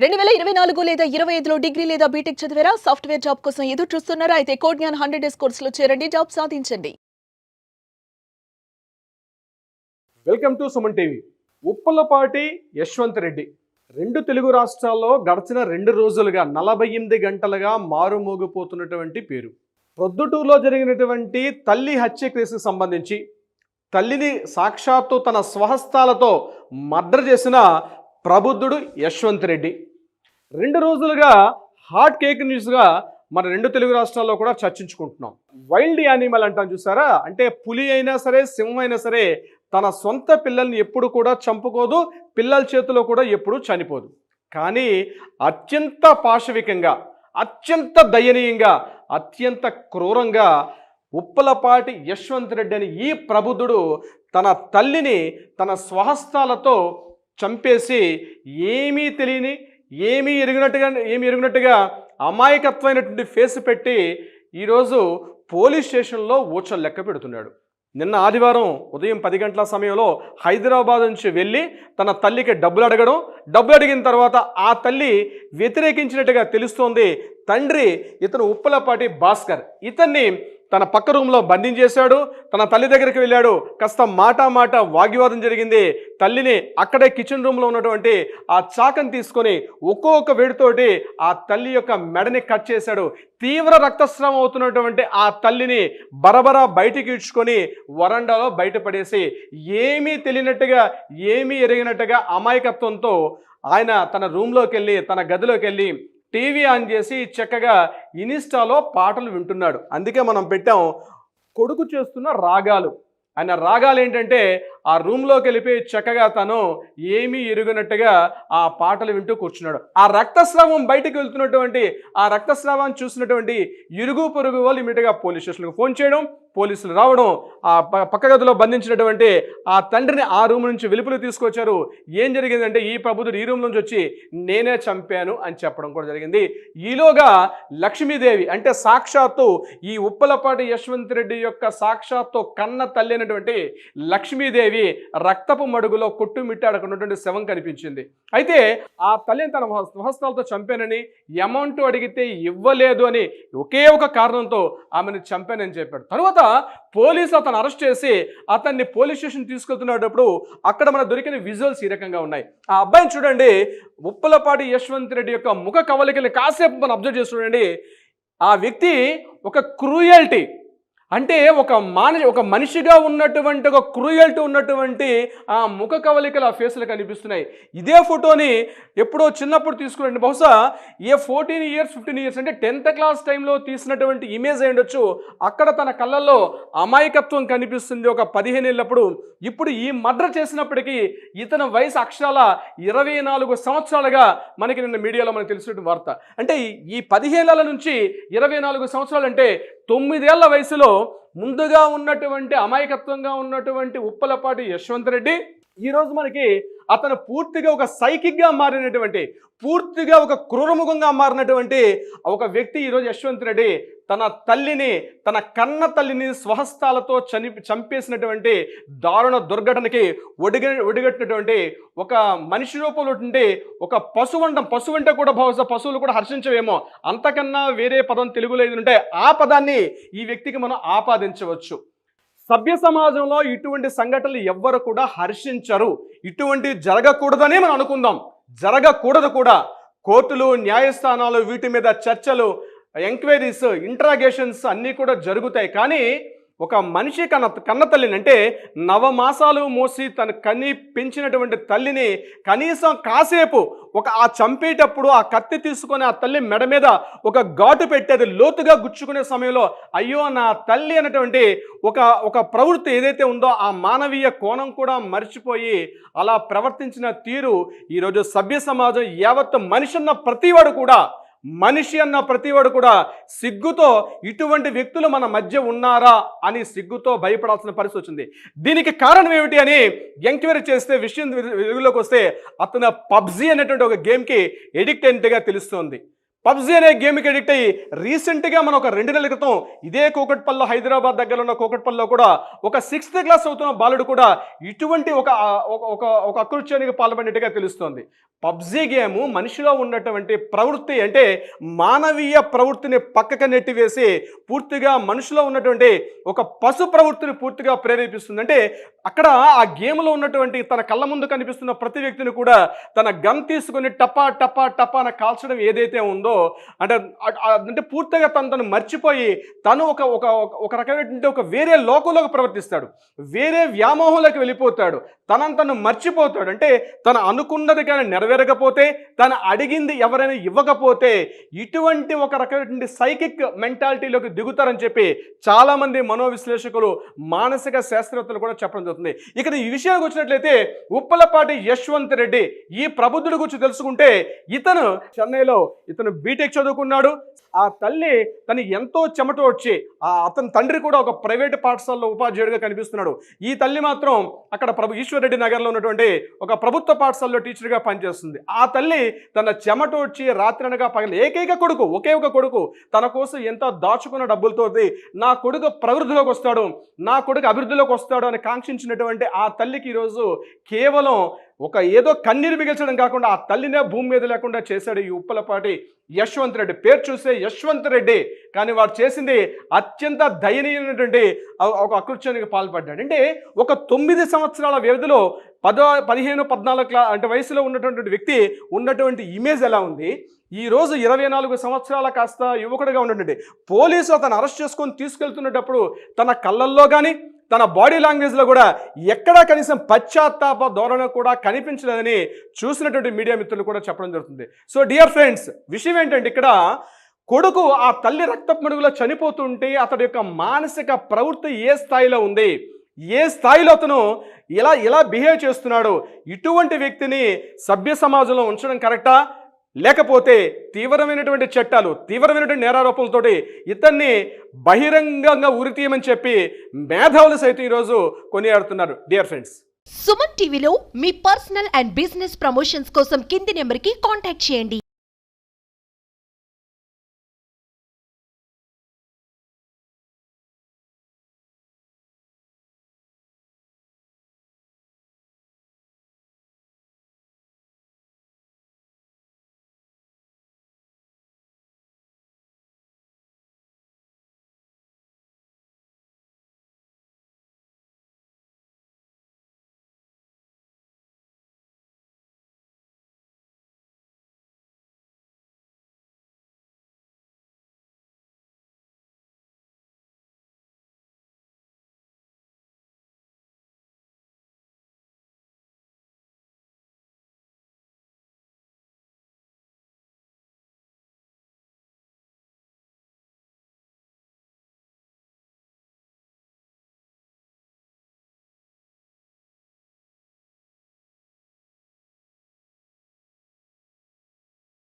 2024 లేదా 25లో డిగ్రీ లేదా బీటెక్ చదివారా? సాఫ్ట్‌వేర్ జాబ్ కోసం ఎదురు చూస్తున్నారా? అయితే కోడ్ జ్ఞాన్ 100 డేస్ కోర్సులో చేరండి, జాబ్ సాధించండి. Welcome to Suman TV. Uppalapati Yashwanth Reddy రెండు తెలుగు రాష్ట్రాల్లో గడిచిన 2 రోజులుగా 48 గంటలుగా మారుమోగిపోతున్నటువంటి పేరు. ప్రొద్దుటూరులో జరిగినటువంటి తల్లి హత్య కేసుకు సంబంధించి తల్లిని సాక్షాత్తు తన స్వహస్తాలతో మర్డర్ చేసిన ప్రబుద్ధుడు యశ్వంత్ రెడ్డి 2 రోజులుగా హాట్ కేక్ న్యూస్గా మన 2 తెలుగు రాష్ట్రాల్లో కూడా చర్చించుకుంటున్నాం. వైల్డ్ యానిమల్ అంటాం చూసారా, అంటే పులి అయినా సరే సింహం అయినా సరే తన సొంత పిల్లల్ని ఎప్పుడు కూడా చంపుకోదు, పిల్లల చేతిలో కూడా ఎప్పుడు చనిపోదు. కానీ అత్యంత పాశవికంగా, అత్యంత దయనీయంగా, అత్యంత క్రూరంగా ఉప్పలపాటి యశ్వంత్ రెడ్డి అని ఈ ప్రబుద్ధుడు తన తల్లిని తన స్వహస్తాలతో చంపేసి ఏమీ తెలియని, ఏమీ ఎరిగినట్టుగా అమాయకత్వమైనటువంటి ఫేస్ పెట్టి ఈరోజు పోలీస్ స్టేషన్లో ఊచలు లెక్క పెడుతున్నాడు. నిన్న ఆదివారం ఉదయం 10 గంటల సమయంలో హైదరాబాద్ నుంచి వెళ్ళి తన తల్లికి డబ్బులు అడిగిన తర్వాత ఆ తల్లి వ్యతిరేకించినట్టుగా తెలుస్తోంది. తండ్రి ఇతను ఉప్పలపాటి భాస్కర్, ఇతన్ని తన పక్క రూమ్లో బంధించేశాడు. తన తల్లి దగ్గరికి వెళ్ళాడు, కాస్త మాట వాగ్వివాదం జరిగింది. తల్లిని అక్కడే కిచెన్ రూమ్లో ఉన్నటువంటి ఆ చాకని తీసుకొని ఒక్కొక్క వేడితోటి ఆ తల్లి యొక్క మెడని కట్ చేశాడు. తీవ్ర రక్తస్రావం అవుతున్నటువంటి ఆ తల్లిని బరబరా బయటికి ఇడ్చుకొని వరండాలో బయటపడేసి ఏమీ తెలియనట్టుగా, ఏమీ ఎరిగినట్టుగా అమాయకత్వంతో ఆయన తన రూమ్లోకి వెళ్ళి, తన గదిలోకి వెళ్ళి టీవీ ఆన్ చేసి చక్కగా ఇన్స్టాలో పాటలు వింటున్నాడు. అందుకే మనం పెట్టాం కొడుకు చేస్తున్న రాగాలు. ఆయన రాగాలు ఏంటంటే ఆ రూమ్లోకి వెళ్ళిపోయి చక్కగా తను ఏమీ ఎరుగనట్టుగా ఆ పాటలు వింటూ కూర్చున్నాడు. ఆ రక్తస్రావం బయటకు వెళ్తున్నటువంటి ఆ రక్తస్రావాన్ని చూసినటువంటి ఇరుగు పొరుగు వాళ్ళు ఇమీడియట్గా పోలీస్ స్టేషన్కి ఫోన్ చేయడం, పోలీసులు రావడం, ఆ పక్క గదిలో బంధించినటువంటి ఆ తండ్రిని ఆ రూమ్ నుంచి వెలుపులు తీసుకొచ్చారు. ఏం జరిగిందంటే ఈ ప్రబుద్ధుడు ఈ రూమ్ నుంచి వచ్చి నేనే చంపాను అని చెప్పడం కూడా జరిగింది. ఈలోగా లక్ష్మీదేవి, అంటే సాక్షాత్తు ఈ ఉప్పలపాటి యశ్వంత్ రెడ్డి యొక్క సాక్షాత్తు కన్న తల్లి అయినటువంటి లక్ష్మీదేవి రక్తపు మడుగులో కొట్టుమిట్టాడుకున్నటువంటి శవం కనిపించింది. అయితే ఆ తల్లిని తన స్వహస్తాలతో చంపానని, అమౌంట్ అడిగితే ఇవ్వలేదు అని ఒకే ఒక కారణంతో ఆమెను చంపానని చెప్పాడు. తర్వాత పోలీసులు అతను అరెస్ట్ చేసి అతన్ని పోలీస్ స్టేషన్ తీసుకెళ్తున్నప్పుడు అక్కడ మనకు దొరికిన విజువల్స్ ఈ రకంగా ఉన్నాయి. ఆ అబ్బాయిని చూడండి, ఉప్పలపాటి యశ్వంత్ రెడ్డి యొక్క ముఖ కవలికల్ని కాసేపు మనం అబ్జర్వ్ చేసి చూడండి. ఆ వ్యక్తి ఒక క్రూయల్టీ, అంటే ఒక మనిషిగా ఉన్నటువంటి ఒక క్రూయల్టీ ఉన్నటువంటి ఆ ముఖ కవలికలు ఆ ఫేస్లు కనిపిస్తున్నాయి. ఇదే ఫోటోని ఎప్పుడో చిన్నప్పుడు తీసుకురండి, బహుశా 14 years 15 years అంటే 10th క్లాస్ టైంలో తీసినటువంటి ఇమేజ్ అయి ఉండొచ్చు. అక్కడ తన కళ్ళల్లో అమాయకత్వం కనిపిస్తుంది ఒక 15 ఏళ్ళప్పుడు. ఇప్పుడు ఈ మర్డర్ చేసినప్పటికీ ఇతని వయసు అక్షరాల 24 సంవత్సరాలుగా మనకి నిన్న మీడియాలో మనకు తెలిసినటువంటి వార్త. అంటే ఈ 15 ఏళ్ళ నుంచి 24 సంవత్సరాలు అంటే 9 ఏళ్ల వయసులో ముందుగా ఉన్నటువంటి అమాయకత్వంగా ఉన్నటువంటి ఉప్పలపాటి యశ్వంత్ రెడ్డి ఈరోజు మనకి అతను పూర్తిగా ఒక సైకిక్గా మారినటువంటి, పూర్తిగా ఒక క్రూరముఖంగా మారినటువంటి ఒక వ్యక్తి ఈరోజు యశ్వంత్ రెడ్డి తన తల్లిని, తన కన్న తల్లిని స్వహస్తాలతో చంపేసినటువంటి దారుణ దుర్ఘటనకి ఒడిగట్టినటువంటి ఒక మనిషి రూపంలో ఉంటే ఒక పశువు అంటే కూడా బహుశా పశువులు కూడా హర్షించవేమో, అంతకన్నా వేరే పదం తెలుగులో ఏదంటే ఆ పదాన్ని ఈ వ్యక్తికి మనం ఆపాదించవచ్చు. సభ్య సమాజంలో ఇటువంటి సంఘటనలు ఎవ్వరు కూడా హర్షించరు. ఇటువంటి జరగకూడదనే మనం అనుకుందాం, జరగకూడదు కూడా. కోర్టులు, న్యాయస్థానాలు వీటి మీద చర్చలు, ఎంక్వైరీస్, ఇంట్రాగేషన్స్ అన్నీ కూడా జరుగుతాయి. కానీ ఒక మనిషి కన్న తల్లిని, అంటే నవమాసాలు మోసి తన కని పెంచినటువంటి తల్లిని కనీసం కాసేపు ఆ చంపేటప్పుడు ఆ కత్తి తీసుకొని ఆ తల్లి మెడ మీద ఒక ఘాటు పెట్టి అది లోతుగా గుచ్చుకునే సమయంలో అయ్యో నా తల్లి అనేటువంటి ఒక ప్రవృత్తి ఏదైతే ఉందో ఆ మానవీయ కోణం కూడా మర్చిపోయి అలా ప్రవర్తించిన తీరు ఈరోజు సభ్య సమాజం యావత్ మనిషి అన్న ప్రతివాడు కూడా సిగ్గుతో ఇటువంటి వ్యక్తులు మన మధ్య ఉన్నారా అని సిగ్గుతో భయపడాల్సిన పరిస్థితి వచ్చింది. దీనికి కారణం ఏమిటి అని ఎంక్వైరీ చేస్తే విషయం వెలుగులోకి వస్తే అతను పబ్జీ అనేటువంటి ఒక గేమ్కి ఎడిక్ట్ అయినట్టుగా తెలుస్తోంది. పబ్జీ అనే గేమ్కి అడిక్ట్ అయ్యి రీసెంట్గా మనం ఒక 2 నెలల క్రితం ఇదే కూకట్పల్లిలో, హైదరాబాద్ దగ్గర ఉన్న కూకట్పల్లిలో కూడా ఒక 6th క్లాస్ అవుతున్న బాలుడు కూడా ఇటువంటి ఒక అకృత్యానికి పాల్పడినట్టుగా తెలుస్తోంది. పబ్జీ గేమ్ మనిషిలో ఉన్నటువంటి ప్రవృత్తి, అంటే మానవీయ ప్రవృత్తిని పక్కకు నెట్టివేసి పూర్తిగా మనిషిలో ఉన్నటువంటి ఒక పశు ప్రవృత్తిని పూర్తిగా ప్రేరేపిస్తుంది. అంటే అక్కడ ఆ గేమ్లో ఉన్నటువంటి తన కళ్ళ ముందు కనిపిస్తున్న ప్రతి వ్యక్తిని కూడా తన గన్ తీసుకుని టపా టపా టపా అని కాల్చడం ఏదైతే ఉందో, అంటే పూర్తిగా తను మర్చిపోయి తను ఒక రకమైనటువంటి ఒక వేరే లోకంలోకి ప్రవర్తిస్తాడు, వేరే వ్యామోహంలోకి వెళ్ళిపోతాడు, తను మర్చిపోతాడు. అంటే తను అనుకున్నది కానీ నెరవేరకపోతే, తను అడిగింది ఎవరైనా ఇవ్వకపోతే ఇటువంటి ఒక రకమైనటువంటి సైకిక్ మెంటాలిటీలోకి దిగుతారని చెప్పి చాలామంది మనోవిశ్లేషకులు, మానసిక శాస్త్రవేత్తలు కూడా చెప్పడం జరుగుతుంది. ఇక్కడ ఈ విషయానికి వచ్చినట్లయితే ఉప్పలపాటి యశ్వంత్ రెడ్డి, ఈ ప్రబుద్ధుడి గురించి తెలుసుకుంటే ఇతను చెన్నైలో బీటెక్ చదువుకున్నాడు. ఆ తల్లి తను ఎంతో చెమట వచ్చి, అతని తండ్రి కూడా ఒక ప్రైవేట్ పాఠశాలలో ఉపాధ్యాయుడిగా కనిపిస్తున్నాడు. ఈ తల్లి మాత్రం అక్కడ ఈశ్వర్రెడ్డి నగర్లో ఉన్నటువంటి ఒక ప్రభుత్వ పాఠశాలలో టీచర్గా పనిచేస్తుంది. ఆ తల్లి తన చెమట వచ్చి రాత్రి అనగా పగలు ఒకే ఒక కొడుకు తన కోసం ఎంత దాచుకున్న డబ్బులతో నా కొడుకు ప్రవృద్ధిలోకి వస్తాడు, నా కొడుకు అభివృద్ధిలోకి వస్తాడు అని కాంక్షించినటువంటి ఆ తల్లికి ఈరోజు కేవలం ఏదో కన్నీరు మిగిల్చడం కాకుండా ఆ తల్లినే భూమి మీద లేకుండా చేశాడు ఈ ఉప్పలపాటి యశ్వంత్ రెడ్డి. పేరు చూస్తే యశ్వంత్ రెడ్డి, కానీ వాడు చేసింది అత్యంత దయనీయమైనటువంటి ఒక అకృత్యానికి పాల్పడ్డాడు. అంటే ఒక 9 సంవత్సరాల వ్యవధిలో 15, 14 అంటే వయసులో ఉన్నటువంటి వ్యక్తి ఉన్నటువంటి ఇమేజ్ ఎలా ఉంది, ఈరోజు 24 సంవత్సరాల కాస్త యువకుడిగా ఉన్నటువంటి పోలీసులు అతను అరెస్ట్ చేసుకొని తీసుకెళ్తున్నప్పుడు తన కళ్ళల్లో కానీ తన బాడీ లాంగ్వేజ్లో కూడా ఎక్కడా కనీసం పశ్చాత్తాప ధోరణి కూడా కనిపించలేదని చూసినటువంటి మీడియా మిత్రులు కూడా చెప్పడం జరుగుతుంది. సో డియర్ ఫ్రెండ్స్, విషయం ఏంటంటే ఇక్కడ కొడుకు ఆ తల్లి రక్తపు మడుగులో చనిపోతుంటే అతడి యొక్క మానసిక ప్రవృత్తి ఏ స్థాయిలో ఉంది, ఏ స్థాయిలో అతను ఇలా బిహేవ్ చేస్తున్నాడు, ఇటువంటి వ్యక్తిని సభ్య సమాజంలో ఉంచడం కరెక్టా, లేకపోతే తీవ్రమైనటువంటి చట్టాలు, తీవ్రమైనటువంటి నేరారోపణలతోటి ఇతన్ని బహిరంగంగా ఉరితీయమని చెప్పి మేధావులు సైతం ఈరోజు కొనియాడుతున్నారు. డియర్ ఫ్రెండ్స్, సుమన్ టీవీలో మీ పర్సనల్ అండ్ బిజినెస్ ప్రమోషన్స్ కోసం కింది నెంబర్కి కాంటాక్ట్ చేయండి.